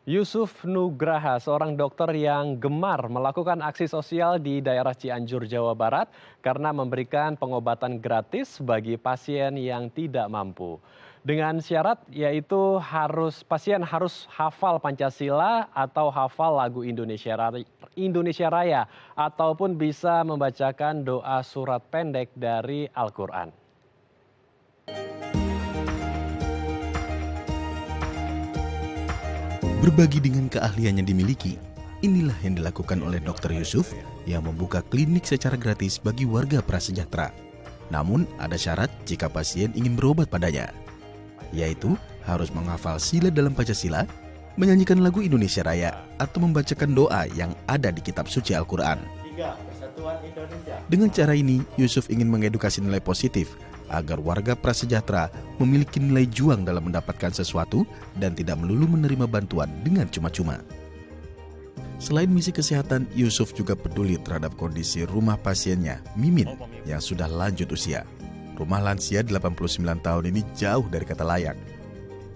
Yusuf Nugraha, seorang dokter yang gemar melakukan aksi sosial di daerah Cianjur, Jawa Barat karena memberikan pengobatan gratis bagi pasien yang tidak mampu. Dengan syarat yaitu pasien harus hafal Pancasila atau hafal lagu Indonesia Raya ataupun bisa membacakan doa surat pendek dari Al-Qur'an. Berbagi dengan keahlian yang dimiliki, inilah yang dilakukan oleh Dr. Yusuf yang membuka klinik secara gratis bagi warga prasejahtera. Namun ada syarat jika pasien ingin berobat padanya, yaitu harus menghafal sila dalam Pancasila, menyanyikan lagu Indonesia Raya, atau membacakan doa yang ada di kitab suci Al-Quran. Dengan cara ini, Yusuf ingin mengedukasi nilai positif agar warga prasejahtera memiliki nilai juang dalam mendapatkan sesuatu dan tidak melulu menerima bantuan dengan cuma-cuma. Selain misi kesehatan, Yusuf juga peduli terhadap kondisi rumah pasiennya, Mimin, yang sudah lanjut usia. Rumah lansia 89 tahun ini jauh dari kata layak.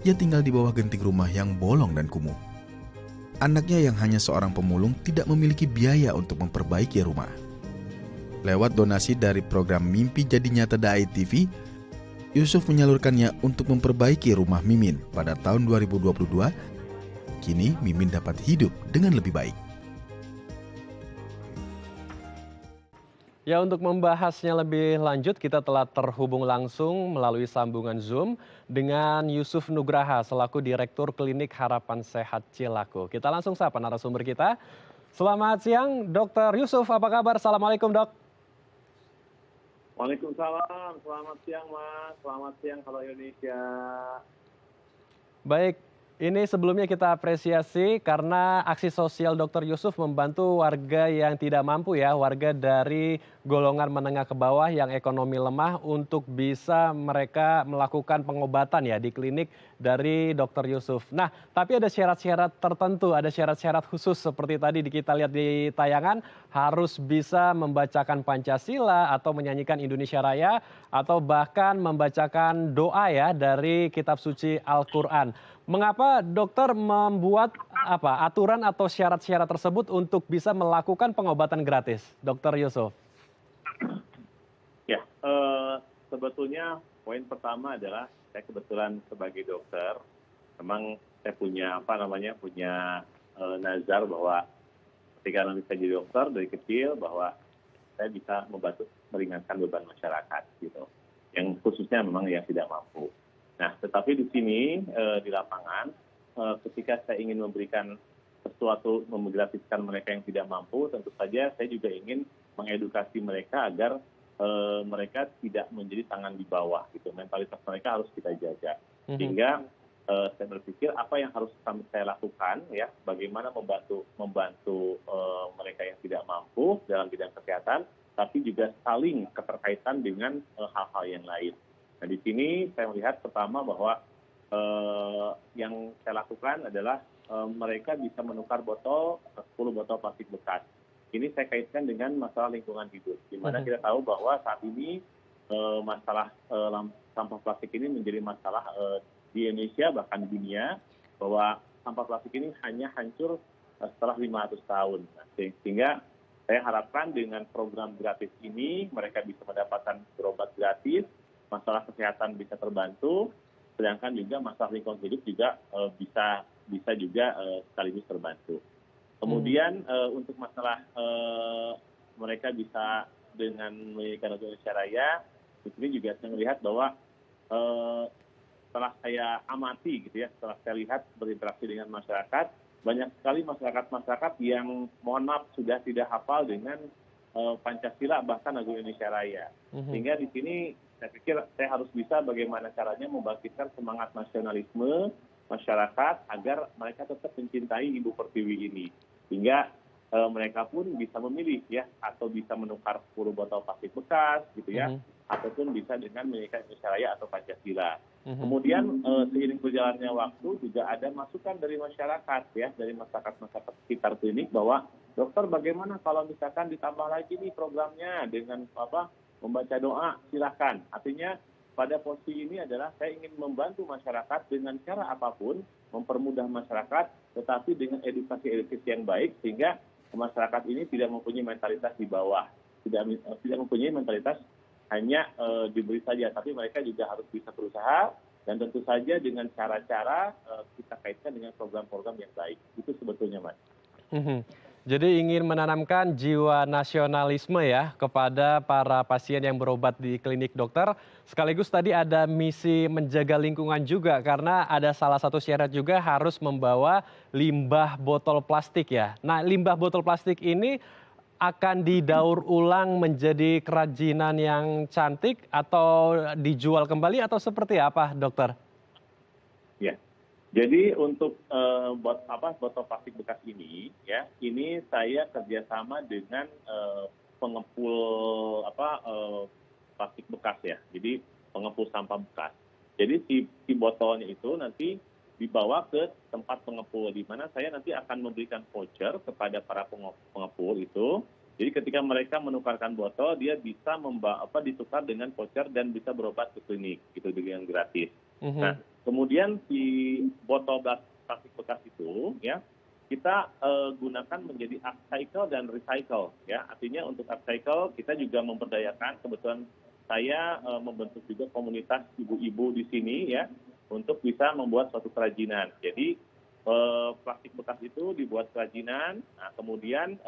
Ia tinggal di bawah genting rumah yang bolong dan kumuh. Anaknya yang hanya seorang pemulung tidak memiliki biaya untuk memperbaiki rumah. Lewat donasi dari program Mimpi Jadi Nyata Dai TV, Yusuf menyalurkannya untuk memperbaiki rumah Mimin pada tahun 2022. Kini Mimin dapat hidup dengan lebih baik. Ya, untuk membahasnya lebih lanjut kita telah terhubung langsung melalui sambungan Zoom dengan Yusuf Nugraha selaku Direktur Klinik Harapan Sehat Cilaku. Kita langsung sapa narasumber kita. Selamat siang, Dokter Yusuf. Apa kabar? Assalamualaikum, Dok. Waalaikumsalam, selamat siang Mas, selamat siang kalau Indonesia. Baik, ini sebelumnya kita apresiasi karena aksi sosial Dr. Yusuf membantu warga yang tidak mampu ya, warga dari golongan menengah ke bawah yang ekonomi lemah untuk bisa mereka melakukan pengobatan ya di klinik dari Dr. Yusuf. Nah, tapi ada syarat-syarat tertentu, ada syarat-syarat khusus seperti tadi kita lihat di tayangan, harus bisa membacakan Pancasila atau menyanyikan Indonesia Raya atau bahkan membacakan doa ya dari kitab suci Al-Qur'an. Mengapa dokter membuat aturan atau syarat-syarat tersebut untuk bisa melakukan pengobatan gratis, Dokter Yusuf? Ya, sebetulnya poin pertama adalah saya kebetulan sebagai dokter, memang saya punya nazar bahwa ketika nanti saya jadi dokter dari kecil bahwa saya bisa membantu meringankan beban masyarakat gitu, yang khususnya memang yang tidak mampu. Nah, tetapi di sini di lapangan, ketika saya ingin memberikan sesuatu, menggratiskan mereka yang tidak mampu, tentu saja saya juga ingin mengedukasi mereka agar mereka tidak menjadi tangan di bawah gitu. Mentalitas mereka harus kita jaga. Sehingga saya berpikir apa yang harus saya lakukan ya, bagaimana membantu mereka yang tidak mampu dalam bidang kesehatan, tapi juga saling keterkaitan dengan hal-hal yang lain. Nah, di sini saya melihat pertama bahwa yang saya lakukan adalah mereka bisa menukar 10 botol plastik bekas. Ini saya kaitkan dengan masalah lingkungan hidup, di mana kita tahu bahwa saat ini masalah sampah plastik ini menjadi masalah di Indonesia bahkan di dunia, bahwa sampah plastik ini hanya hancur setelah 500 tahun. Nah, sehingga saya harapkan dengan program gratis ini mereka bisa mendapatkan berobat gratis, masalah kesehatan bisa terbantu, sedangkan juga masalah lingkungan hidup juga bisa juga sekaligus terbantu. Kemudian untuk masalah mereka bisa dengan menyanyikan lagu Indonesia Raya, di sini juga saya melihat bahwa setelah saya amati gitu ya, setelah saya lihat berinteraksi dengan masyarakat, banyak sekali masyarakat yang mohon maaf sudah tidak hafal dengan Pancasila bahkan lagu Indonesia Raya. Sehingga di sini saya pikir saya harus bisa bagaimana caranya membangkitkan semangat nasionalisme masyarakat agar mereka tetap mencintai Ibu Pertiwi ini. Sehingga mereka pun bisa memilih ya, atau bisa menukar 10 botol plastik bekas gitu ya, ataupun bisa dengan menyanyikan Indonesia Raya atau Pancasila. Kemudian seiring berjalannya waktu juga ada masukan dari masyarakat ya, dari masyarakat sekitar klinik bahwa dokter bagaimana kalau misalkan ditambah lagi nih programnya dengan membaca doa, silahkan. Artinya pada posisi ini adalah saya ingin membantu masyarakat dengan cara apapun, mempermudah masyarakat, tetapi dengan edukasi yang baik, sehingga masyarakat ini tidak mempunyai mentalitas di bawah, tidak mempunyai mentalitas hanya diberi saja, tapi mereka juga harus bisa berusaha, dan tentu saja dengan cara-cara kita kaitkan dengan program-program yang baik. Itu sebetulnya, Mas. Mhm. Jadi ingin menanamkan jiwa nasionalisme ya kepada para pasien yang berobat di klinik dokter. Sekaligus tadi ada misi menjaga lingkungan juga karena ada salah satu syarat juga harus membawa limbah botol plastik ya. Nah, limbah botol plastik ini akan didaur ulang menjadi kerajinan yang cantik atau dijual kembali atau seperti apa, dokter? Ya. Jadi untuk botol plastik bekas ini, ya, ini saya kerjasama dengan pengepul plastik bekas ya. Jadi pengepul sampah bekas. Jadi si botolnya itu nanti dibawa ke tempat pengepul, di mana saya nanti akan memberikan voucher kepada para pengepul itu. Jadi ketika mereka menukarkan botol, dia bisa ditukar dengan voucher dan bisa berobat ke klinik gitu dengan gratis. Nah, kemudian si botol plastik bekas itu, ya, kita gunakan menjadi upcycle dan recycle, ya. Artinya untuk upcycle kita juga memberdayakan. Kebetulan saya membentuk juga komunitas ibu-ibu di sini, ya, untuk bisa membuat suatu kerajinan. Jadi plastik bekas itu dibuat kerajinan, nah, kemudian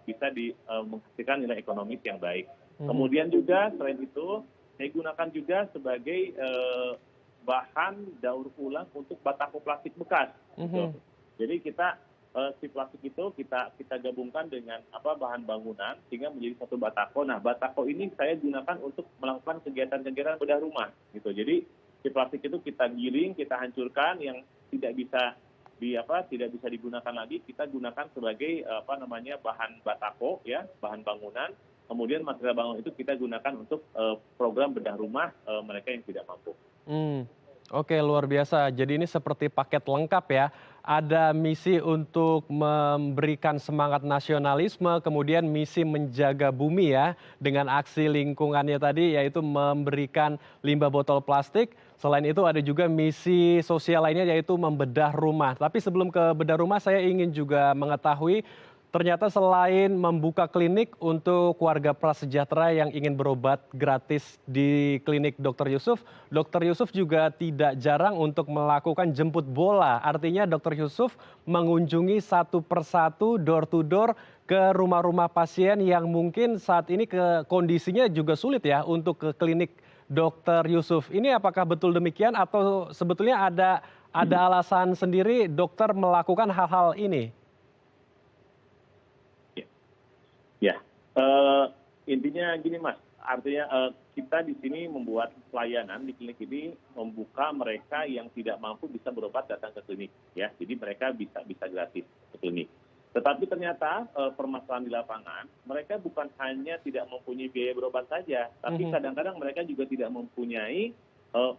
bisa menghasilkan nilai ekonomis yang baik. Kemudian juga selain itu saya gunakan juga sebagai bahan daur ulang untuk batako plastik bekas. Gitu. Jadi kita si plastik itu kita gabungkan dengan bahan bangunan sehingga menjadi satu batako. Nah, batako ini saya gunakan untuk melakukan kegiatan-kegiatan bedah rumah gitu. Jadi si plastik itu kita giling, kita hancurkan yang tidak bisa digunakan lagi, kita gunakan sebagai bahan batako ya, bahan bangunan. Kemudian material bangunan itu kita gunakan untuk program bedah rumah mereka yang tidak mampu. Oke, luar biasa. Jadi ini seperti paket lengkap ya. Ada misi untuk memberikan semangat nasionalisme, kemudian misi menjaga bumi ya, dengan aksi lingkungannya tadi yaitu memberikan limbah botol plastik. Selain itu ada juga misi sosial lainnya yaitu membedah rumah. Tapi sebelum ke bedah rumah saya ingin juga mengetahui ternyata selain membuka klinik untuk warga prasejahtera yang ingin berobat gratis di klinik Dr. Yusuf juga tidak jarang untuk melakukan jemput bola. Artinya Dr. Yusuf mengunjungi satu persatu door to door ke rumah-rumah pasien yang mungkin saat ini kondisinya juga sulit ya untuk ke klinik Dr. Yusuf. Ini apakah betul demikian atau sebetulnya ada alasan sendiri dokter melakukan hal-hal ini? Ya, intinya gini Mas, artinya kita di sini membuat pelayanan di klinik ini membuka mereka yang tidak mampu bisa berobat datang ke klinik, ya. Jadi mereka bisa gratis ke klinik. Tetapi ternyata permasalahan di lapangan, mereka bukan hanya tidak mempunyai biaya berobat saja, tapi kadang-kadang mereka juga tidak mempunyai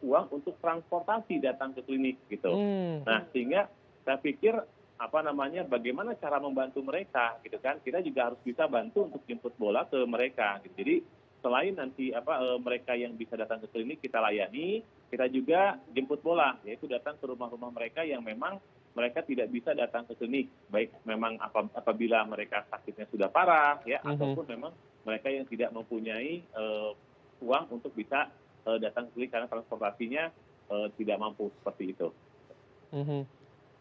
uang untuk transportasi datang ke klinik gitu. Nah, sehingga saya pikir bagaimana cara membantu mereka gitu kan, kita juga harus bisa bantu untuk jemput bola ke mereka gitu. Jadi selain nanti mereka yang bisa datang ke klinik kita layani, kita juga jemput bola, yaitu datang ke rumah-rumah mereka yang memang mereka tidak bisa datang ke klinik, baik memang apabila mereka sakitnya sudah parah ya, ataupun memang mereka yang tidak mempunyai uang untuk bisa datang ke klinik karena transportasinya tidak mampu seperti itu.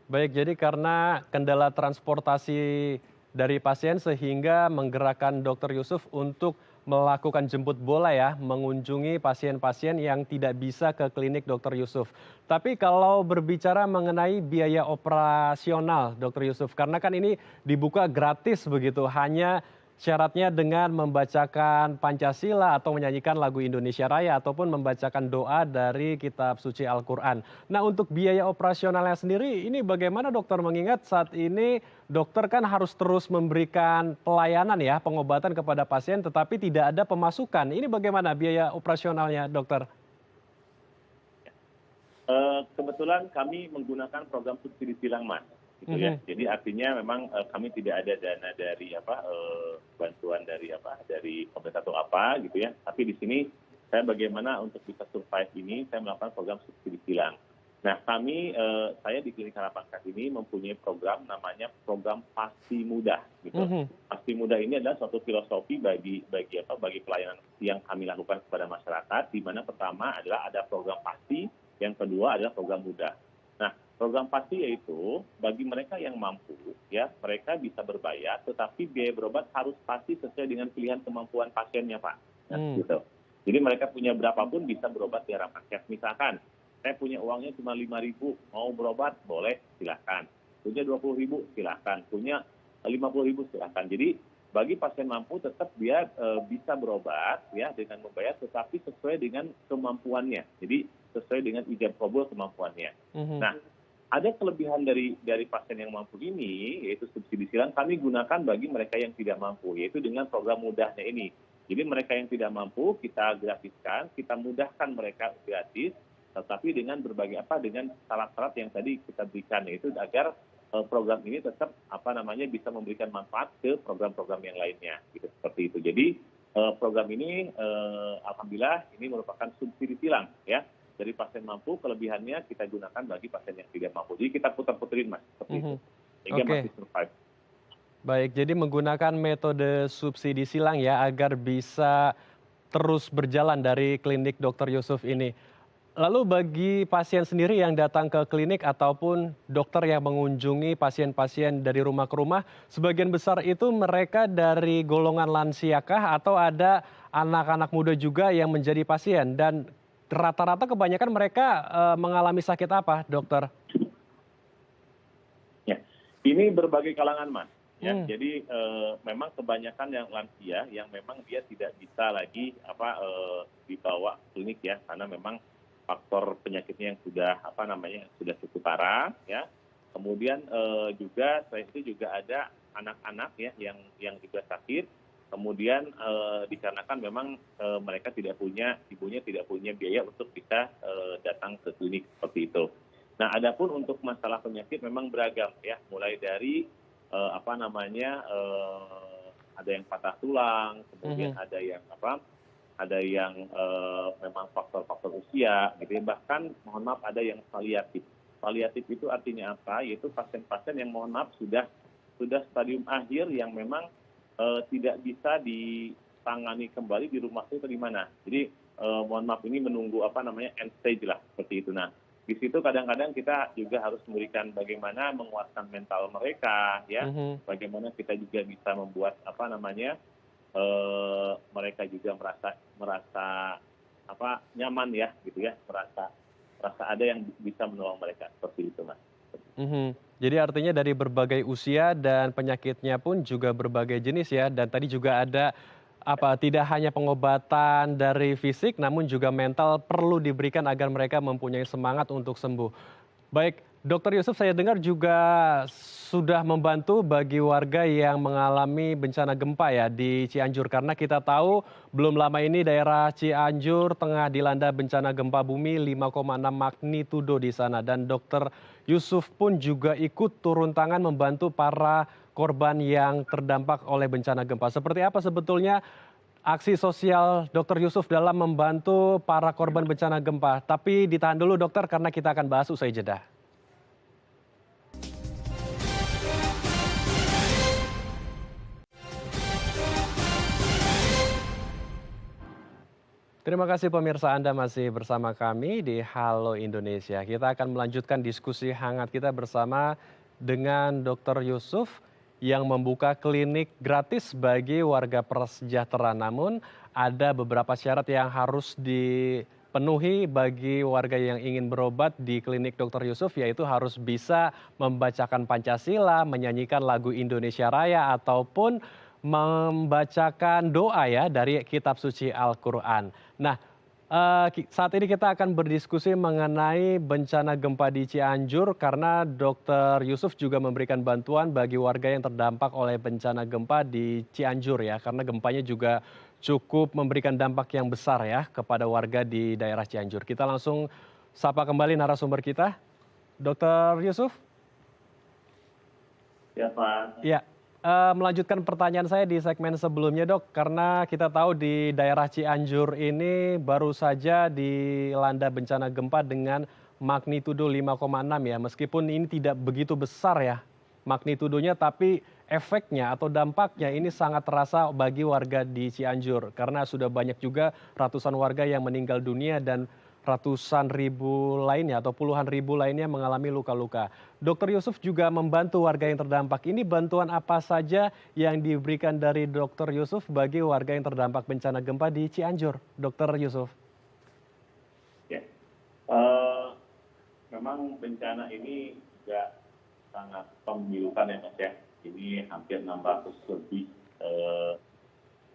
Baik, jadi karena kendala transportasi dari pasien sehingga menggerakkan Dr. Yusuf untuk melakukan jemput bola ya, mengunjungi pasien-pasien yang tidak bisa ke klinik Dr. Yusuf. Tapi kalau berbicara mengenai biaya operasional Dr. Yusuf, karena kan ini dibuka gratis begitu, hanya syaratnya dengan membacakan Pancasila atau menyanyikan lagu Indonesia Raya ataupun membacakan doa dari kitab suci Al-Quran. Nah, untuk biaya operasionalnya sendiri ini bagaimana dokter, mengingat saat ini dokter kan harus terus memberikan pelayanan ya, pengobatan kepada pasien tetapi tidak ada pemasukan. Ini bagaimana biaya operasionalnya dokter? Kebetulan kami menggunakan program subsidi silang Mas. Gitu ya. Jadi artinya memang kami tidak ada dana dari bantuan dari pemerintah atau apa gitu ya. Tapi di sini saya bagaimana untuk bisa survive ini, saya melakukan program subsidi silang. Nah, saya di Klinik Harapan Kartini mempunyai program namanya program Pasti Mudah, gitu. Mhm. Pasti Mudah ini adalah suatu filosofi bagi pelayanan yang kami lakukan kepada masyarakat, di mana pertama adalah ada program pasti, yang kedua adalah program mudah. Nah, program pasti yaitu bagi mereka yang mampu, ya, mereka bisa berbayar, tetapi biaya berobat harus pasti sesuai dengan pilihan kemampuan pasiennya, Pak. Nah, gitu. Jadi mereka punya berapapun bisa berobat di harapan cash. Misalkan, saya punya uangnya cuma 5.000, mau berobat, boleh, silahkan. Punya 20.000, silahkan. Punya 50.000, silahkan. Jadi bagi pasien mampu tetap dia bisa berobat ya dengan membayar, tetapi sesuai dengan kemampuannya. Jadi sesuai dengan ijab kabul kemampuannya. Nah, ada kelebihan dari pasien yang mampu ini, yaitu subsidi silang kami gunakan bagi mereka yang tidak mampu, yaitu dengan program mudahnya ini. Jadi mereka yang tidak mampu kita gratiskan, kita mudahkan mereka gratis, tetapi dengan dengan syarat-syarat yang tadi kita berikan, yaitu agar program ini tetap bisa memberikan manfaat ke program-program yang lainnya, gitu, seperti itu. Jadi program ini alhamdulillah ini merupakan subsidi silang ya dari pasien mampu, kelebihannya kita gunakan bagi pasien yang tidak mampu. Jadi kita putar-puterin, Mas, seperti itu, sehingga masih survive. Baik, jadi menggunakan metode subsidi silang ya agar bisa terus berjalan dari klinik Dr. Yusuf ini. Lalu bagi pasien sendiri yang datang ke klinik ataupun dokter yang mengunjungi pasien-pasien dari rumah ke rumah, sebagian besar itu mereka dari golongan lansiakah atau ada anak-anak muda juga yang menjadi pasien? Dan rata-rata kebanyakan mereka mengalami sakit apa, dokter? Ya, ini berbagai kalangan, Mas. Ya, jadi memang kebanyakan yang lansia yang memang dia tidak bisa lagi dibawa klinik ya, karena memang faktor penyakitnya yang sudah cukup parah ya. Kemudian juga selain itu juga ada anak-anak ya yang juga sakit. Kemudian dikarenakan memang mereka ibunya tidak punya biaya untuk bisa datang ke klinik seperti itu. Nah, adapun untuk masalah penyakit memang beragam ya, mulai dari ada yang patah tulang, kemudian ada yang memang faktor-faktor usia, gitu ya. Bahkan mohon maaf ada yang paliatif. Paliatif itu artinya apa? Yaitu pasien-pasien yang mohon maaf sudah stadium akhir yang memang tidak bisa ditangani kembali di rumah sakit atau di mana. Jadi mohon maaf ini menunggu end stage lah seperti itu. Nah, di situ kadang-kadang kita juga harus memberikan bagaimana menguatkan mental mereka, ya. Bagaimana kita juga bisa membuat mereka juga merasa nyaman ya, gitu ya, merasa ada yang bisa menolong mereka seperti itu, Mas. Jadi artinya dari berbagai usia dan penyakitnya pun juga berbagai jenis ya, dan tadi juga ada tidak hanya pengobatan dari fisik namun juga mental perlu diberikan agar mereka mempunyai semangat untuk sembuh. Baik, Dokter Yusuf, saya dengar juga sudah membantu bagi warga yang mengalami bencana gempa ya di Cianjur, karena kita tahu belum lama ini daerah Cianjur tengah dilanda bencana gempa bumi 5,6 magnitudo di sana, dan Dokter Yusuf pun juga ikut turun tangan membantu para korban yang terdampak oleh bencana gempa. Seperti apa sebetulnya aksi sosial Dokter Yusuf dalam membantu para korban bencana gempa? Tapi ditahan dulu, dokter, karena kita akan bahas usai jeda. Terima kasih pemirsa, Anda masih bersama kami di Halo Indonesia. Kita akan melanjutkan diskusi hangat kita bersama dengan Dokter Yusuf yang membuka klinik gratis bagi warga prasejahtera. Namun ada beberapa syarat yang harus dipenuhi bagi warga yang ingin berobat di klinik Dokter Yusuf, yaitu harus bisa membacakan Pancasila, menyanyikan lagu Indonesia Raya, ataupun membacakan doa ya dari kitab suci Al-Quran. Nah, saat ini kita akan berdiskusi mengenai bencana gempa di Cianjur, karena Dokter Yusuf juga memberikan bantuan bagi warga yang terdampak oleh bencana gempa di Cianjur ya, karena gempanya juga cukup memberikan dampak yang besar ya kepada warga di daerah Cianjur. Kita langsung sapa kembali narasumber kita, Dokter Yusuf. Ya, Pak. Ya. Melanjutkan pertanyaan saya di segmen sebelumnya, Dok, karena kita tahu di daerah Cianjur ini baru saja dilanda bencana gempa dengan magnitudo 5,6 ya. Meskipun ini tidak begitu besar ya magnitudonya, tapi efeknya atau dampaknya ini sangat terasa bagi warga di Cianjur karena sudah banyak juga ratusan warga yang meninggal dunia dan ratusan ribu lainnya atau puluhan ribu lainnya mengalami luka-luka. Dokter Yusuf juga membantu warga yang terdampak. Ini bantuan apa saja yang diberikan dari Dokter Yusuf bagi warga yang terdampak bencana gempa di Cianjur, Dokter Yusuf? Ya, memang bencana ini juga sangat memilukan ya Mas ya. Ini hampir 600 lebih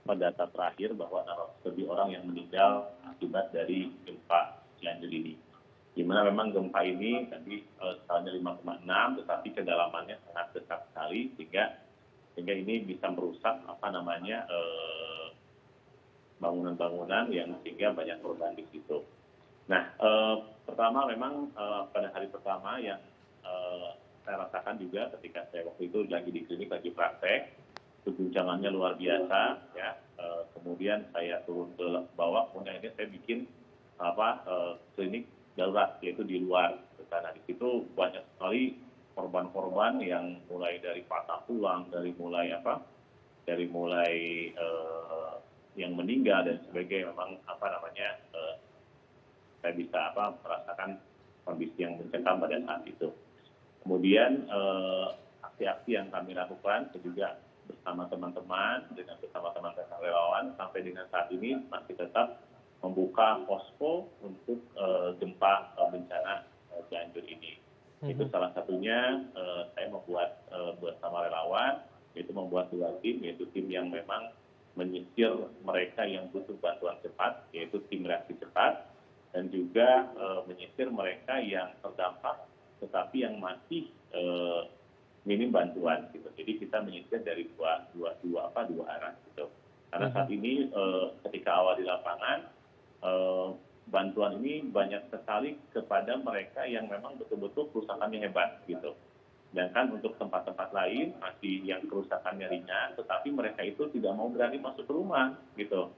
data terakhir bahwa 600 lebih orang yang meninggal akibat dari gempa Cianjur ini. Di mana memang gempa ini tadi skalanya 5,6 tetapi kedalamannya sangat besar sekali sehingga ini bisa merusak bangunan-bangunan yang sehingga banyak korban di situ. Nah, pertama memang pada hari pertama yang saya rasakan juga ketika saya waktu itu lagi di klinik lagi praktek, guncangannya luar biasa ya. Kemudian saya turun ke bawah, kemudian ini saya bikin klinik darurat yaitu di luar. Karena di situ banyak sekali korban-korban yang mulai dari patah tulang, dari mulai yang meninggal dan sebagainya. Memang saya bisa merasakan kondisi yang mencekam pada saat itu. Kemudian aksi-aksi yang kami lakukan juga bersama teman-teman, bersama teman-teman relawan, sampai dengan saat ini masih tetap membuka posko untuk gempa bencana Cianjur ini. Itu salah satunya saya membuat bersama relawan, yaitu membuat 2 tim, yaitu tim yang memang menyisir mereka yang butuh bantuan cepat, yaitu tim reaksi cepat, dan juga menyisir mereka yang terdampak, tetapi yang masih minim bantuan gitu. Jadi kita menyisir dari dua arah gitu. Karena saat ini ketika awal di lapangan bantuan ini banyak sekali kepada mereka yang memang betul-betul kerusakannya hebat gitu. Sedangkan untuk tempat-tempat lain masih yang kerusakannya ringan, tetapi mereka itu tidak mau berani masuk ke rumah gitu.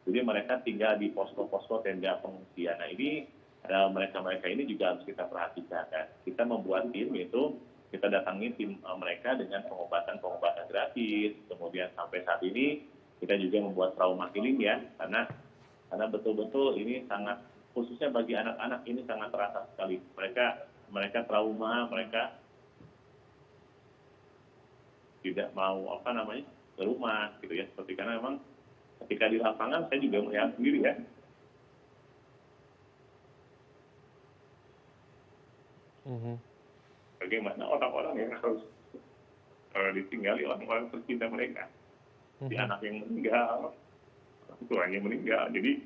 Jadi mereka tinggal di posko-posko tenda pengungsian. Nah ini mereka-mereka ini juga harus kita perhatikan. Kita membuat tim, yaitu kita datangi tim mereka dengan pengobatan gratis. Kemudian sampai saat ini kita juga membuat trauma healing ya, karena betul-betul ini sangat, khususnya bagi anak-anak ini sangat terasa sekali. Mereka trauma, mereka tidak mau ke rumah gitu ya. Seperti karena memang ketika di lapangan saya juga melihat sendiri ya. Bagaimana orang-orang yang harus ditinggali orang-orang tercinta mereka. Si anak yang meninggal, orang tuanya meninggal. Jadi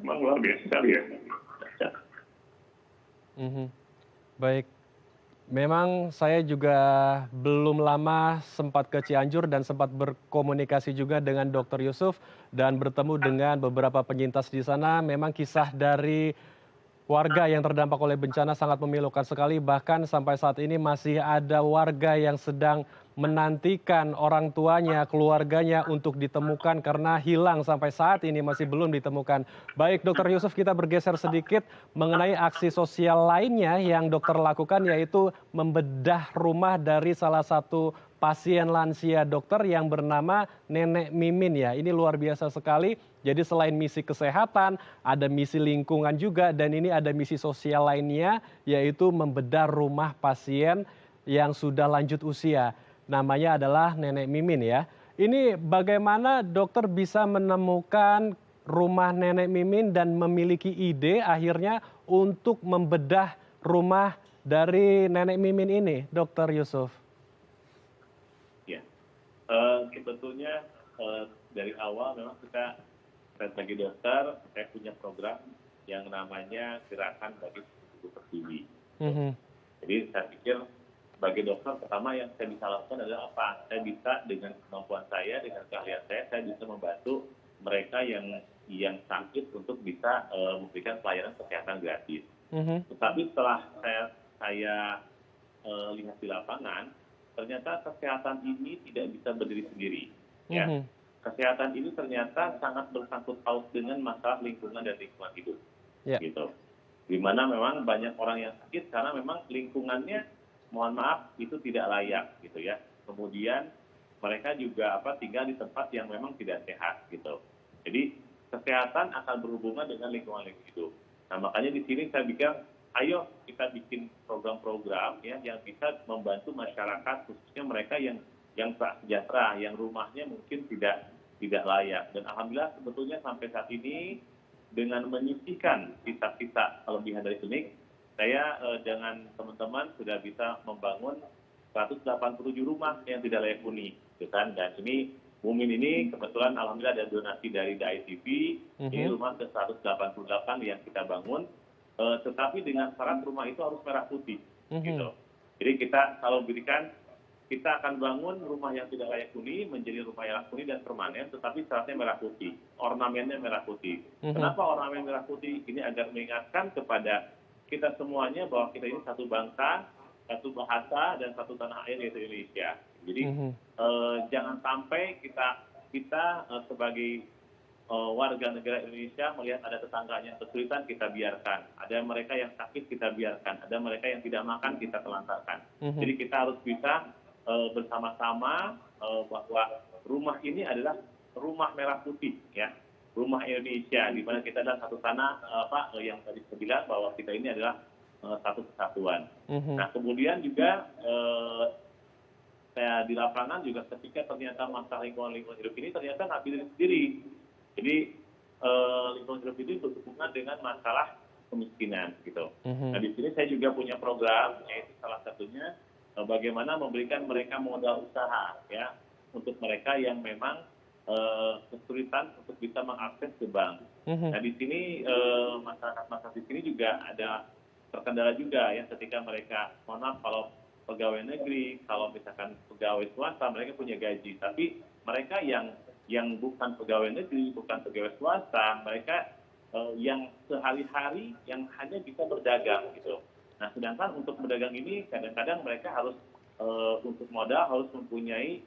memang luar biasa sekali ya. Baik. Memang saya juga belum lama sempat ke Cianjur dan sempat berkomunikasi juga dengan Dokter Yusuf dan bertemu dengan beberapa penyintas di sana. Memang kisah dari warga yang terdampak oleh bencana sangat memilukan sekali. Bahkan sampai saat ini masih ada warga yang sedang menantikan orang tuanya, keluarganya untuk ditemukan karena hilang sampai saat ini masih belum ditemukan. Baik Dokter Yusuf, kita bergeser sedikit mengenai aksi sosial lainnya yang dokter lakukan, yaitu membedah rumah dari salah satu pasien lansia dokter yang bernama Nenek Mimin ya. Ini luar biasa sekali. Jadi selain misi kesehatan, ada misi lingkungan juga, dan ini ada misi sosial lainnya, yaitu membedah rumah pasien yang sudah lanjut usia. Namanya adalah Nenek Mimin ya. Ini bagaimana dokter bisa menemukan rumah Nenek Mimin dan memiliki ide akhirnya untuk membedah rumah dari Nenek Mimin ini, Dokter Yusuf? Ya, sebetulnya dari awal memang saya sebagai dokter, saya punya program yang namanya Gerakan Bagi Tubuh Pertiwi. Jadi saya pikir sebagai dokter, pertama yang saya bisa lakukan adalah apa? Saya bisa dengan kemampuan saya, dengan keahlian saya bisa membantu mereka yang sakit untuk bisa memberikan pelayanan kesehatan gratis. Tetapi setelah saya lihat di lapangan, ternyata kesehatan ini tidak bisa berdiri sendiri. Ya. Mhm. Kesehatan ini ternyata sangat bersangkut paut dengan masalah lingkungan dan lingkungan hidup. Ya. Gitu. Di mana memang banyak orang yang sakit karena memang lingkungannya, mohon maaf, itu tidak layak gitu ya. Kemudian mereka juga tinggal di tempat yang memang tidak sehat gitu. Jadi kesehatan akan berhubungan dengan lingkungan hidup. Nah, makanya di sini saya pikir, ayo kita bikin program-program ya yang bisa membantu masyarakat, khususnya mereka yang prasejahtera, yang rumahnya mungkin tidak layak. Dan alhamdulillah sebetulnya sampai saat ini dengan menyisihkan sisa-sisa kelebihan dari klinik, saya dengan teman-teman sudah bisa membangun 187 rumah yang tidak layak huni, gitu kan. Dan ini Mumin ini kebetulan alhamdulillah ada donasi dari DAI TV, ini rumah ke 188 yang kita bangun, tetapi dengan syarat rumah itu harus merah putih, gitu. Jadi kita kalau berikan, kita akan bangun rumah yang tidak layak huni menjadi rumah yang layak huni dan permanen, tetapi syaratnya merah putih, ornamennya merah putih. Kenapa ornamen merah putih? Ini agar mengingatkan kepada kita semuanya bahwa kita ini satu bangsa, satu bahasa, dan satu tanah air yaitu Indonesia. Jadi jangan sampai kita sebagai warga negara Indonesia melihat ada tetangganya kesulitan, kita biarkan. Ada mereka yang sakit, kita biarkan. Ada mereka yang tidak makan, kita telantarkan. Jadi kita harus bisa bersama-sama bahwa rumah ini adalah rumah merah putih, ya, rumah Indonesia, di mana kita adalah satu tanah, yang tadi saya bilang bahwa kita ini adalah satu kesatuan. Nah, kemudian juga saya di lapangan juga ketika ternyata masalah lingkungan hidup ini ternyata nggak bisa sendiri. Jadi lingkungan hidup ini berhubungan dengan masalah kemiskinan, gitu. Nah, di sini saya juga punya program, yaitu salah satunya bagaimana memberikan mereka modal usaha, ya, untuk mereka yang memang kesulitan untuk bisa mengakses ke bank. Nah, di sini masyarakat di sini juga ada terkendala juga ya, ketika mereka, mohon maaf, kalau pegawai negeri, kalau misalkan pegawai swasta, mereka punya gaji, tapi mereka yang bukan pegawai negeri, bukan pegawai swasta, mereka yang sehari-hari yang hanya bisa berdagang gitu. Nah, sedangkan untuk berdagang ini kadang-kadang mereka harus untuk modal harus mempunyai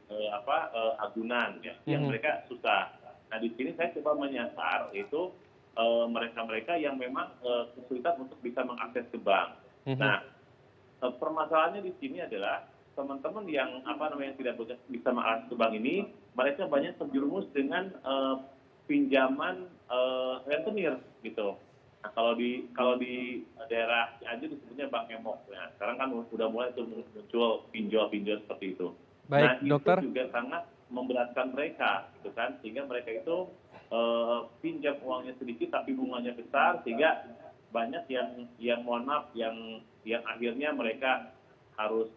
agunan ya, yang mereka susah. Nah, di sini saya coba menyasar itu mereka-mereka yang memang kesulitan untuk bisa mengakses ke bank. Nah, permasalahannya di sini adalah teman-teman yang tidak bisa mengakses ke bank ini, mereka banyak terjerumus dengan pinjaman rentenir gitu. Nah, kalau di daerah Cianjur disebutnya bank emok. Nah, sekarang kan sudah mulai muncul pinjol seperti itu. Baik, nah, dokter. itu juga sangat memberatkan mereka, gitu kan, sehingga mereka itu pinjam uangnya sedikit tapi bunganya besar, sehingga banyak yang mohon maaf yang akhirnya mereka harus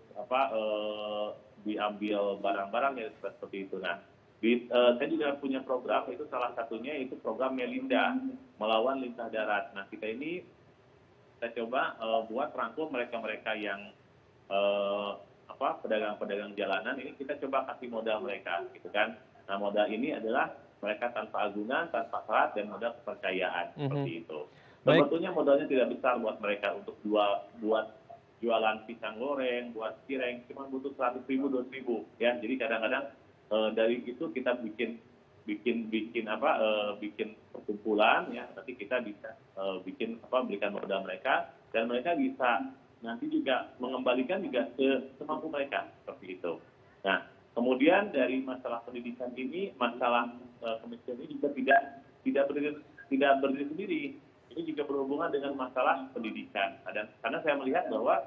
diambil barang-barang yang seperti itu. Nah, saya juga punya program, itu salah satunya itu program Melinda, melawan lintah darat. Nah, kita ini saya coba buat rangkum mereka-mereka yang pedagang-pedagang jalanan ini, kita coba kasih modal mereka, gitu kan. Nah, modal ini adalah mereka tanpa agunan, tanpa syarat, dan modal kepercayaan, seperti itu. Sebetulnya modalnya tidak besar buat mereka untuk buat jualan pisang goreng, buat cireng, cuma butuh 100.000, 200.000, ya. Jadi kadang-kadang dari itu kita bikin perkumpulan, ya. Nanti kita bisa berikan modal mereka, dan mereka bisa nanti juga mengembalikan juga semampu mereka, seperti itu. Nah, kemudian dari masalah pendidikan ini, masalah kemiskinan ini juga tidak berdiri sendiri. Ini juga berhubungan dengan masalah pendidikan. Dan karena saya melihat bahwa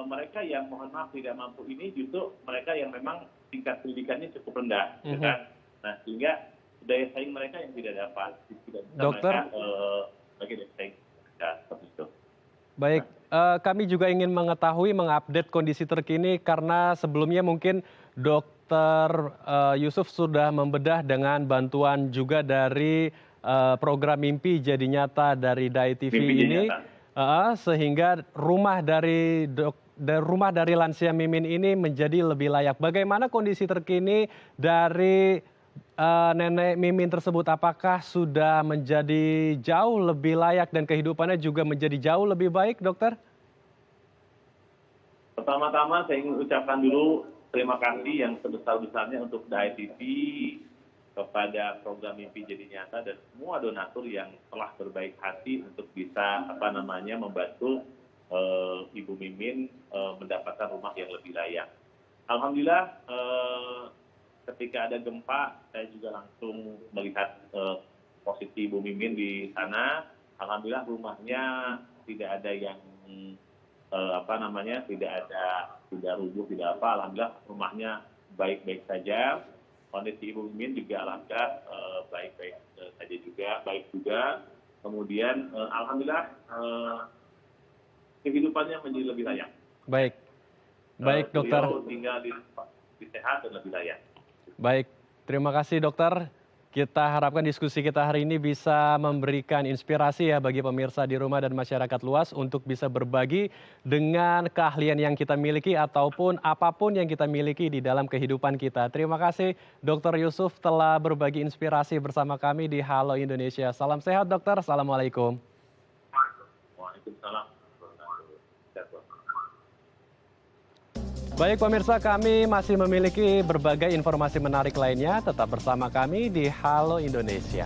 mereka yang mohon maaf tidak mampu ini justru mereka yang memang tingkat pendidikannya cukup rendah, kan? Nah, sehingga daya saing mereka yang tidak dapat, tidak bisa Dokter, mereka bagi daya saing, ya, seperti itu. Baik, kami juga ingin mengetahui, mengupdate kondisi terkini karena sebelumnya mungkin Dokter Yusuf sudah membedah dengan bantuan juga dari program Mimpi Jadi Nyata dari DAI TV ini, sehingga rumah dari lansia Mimin ini menjadi lebih layak. Bagaimana kondisi terkini dari nenek Mimin tersebut? Apakah sudah menjadi jauh lebih layak dan kehidupannya juga menjadi jauh lebih baik, dokter? Pertama-tama saya ingin ucapkan dulu terima kasih yang sebesar-besarnya untuk DAI TV kepada program Mimpi Jadi Nyata dan semua donatur yang telah berbaik hati untuk bisa membantu Ibu Mimin mendapatkan rumah yang lebih layak. Alhamdulillah ketika ada gempa saya juga langsung melihat posisi Ibu Mimin di sana. Alhamdulillah rumahnya tidak ada yang tidak rubuh, tidak apa. Alhamdulillah rumahnya baik-baik saja. Kondisi Ibu Mimin juga alhamdulillah baik-baik saja juga, baik juga. Kemudian alhamdulillah kehidupannya menjadi lebih layak. Baik, baik dokter. Beliau tinggal di sehat dan lebih layak. Baik, terima kasih dokter. Kita harapkan diskusi kita hari ini bisa memberikan inspirasi ya bagi pemirsa di rumah dan masyarakat luas untuk bisa berbagi dengan keahlian yang kita miliki ataupun apapun yang kita miliki di dalam kehidupan kita. Terima kasih Dr. Yusuf telah berbagi inspirasi bersama kami di Halo Indonesia. Salam sehat dokter, Assalamualaikum. Waalaikumsalam. Baik pemirsa, kami masih memiliki berbagai informasi menarik lainnya. Tetap bersama kami di Halo Indonesia.